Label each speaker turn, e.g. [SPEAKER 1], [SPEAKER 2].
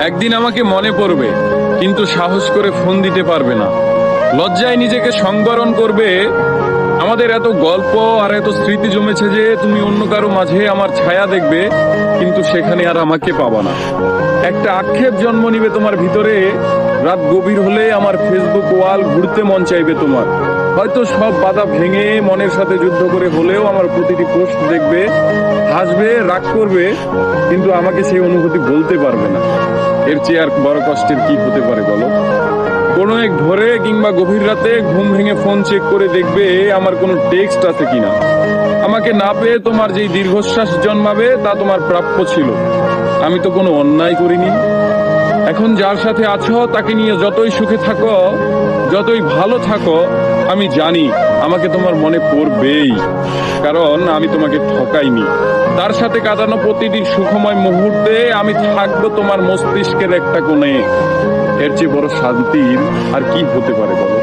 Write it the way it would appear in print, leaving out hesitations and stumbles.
[SPEAKER 1] একদিন আমাকে মনে পড়বে, কিন্তু সাহস করে ফোন দিতে পারবে না। লজ্জায় নিজেকে সংবরণ করবে। আমাদের এত গল্প আর এত স্মৃতি জমেছে যে তুমি অন্য কারো মাঝে আমার ছায়া দেখবে, কিন্তু সেখানে আর আমাকে পাবা না। একটা আক্ষেপ জন্ম নিবে তোমার ভিতরে। রাত গভীর হলে আমার ফেসবুক ওয়াল ঘুরতে মন চাইবে তোমার। হয়তো সব বাধা ভেঙে মনের সাথে যুদ্ধ করে হলেও আমার প্রতিটি পোস্ট দেখবে, হাসবে, রাগ করবে, কিন্তু আমাকে সেই অনুভূতি বলতে পারবে না। এর চেয়ে আর বড় কষ্টের কি হতে পারে বলো? কোনো এক ভোরে কিংবা গভীর রাতে ঘুম ভেঙে ফোন চেক করে দেখবে আমার কোনো টেক্সট আছে কিনা। আমাকে না পেয়ে তোমার যেই দীর্ঘশ্বাস জন্মাবে তা তোমার প্রাপ্য ছিল। আমি তো কোনো অন্যায় করিনি। এখন যার সাথে আছো তাকে নিয়ে যতই সুখে থাকো, যতই ভালো থাকো, আমি জানি আমাকে তোমার মনে পড়বেই, কারণ আমি তোমাকে ঠকাইনি। তার সাথে কাটানো প্রতিটি সুখময় মুহূর্তে আমি থাকবো তোমার মস্তিষ্কের একটা কোণে। এর চেয়ে বড় শান্তির আর কি হতে পারে বলো?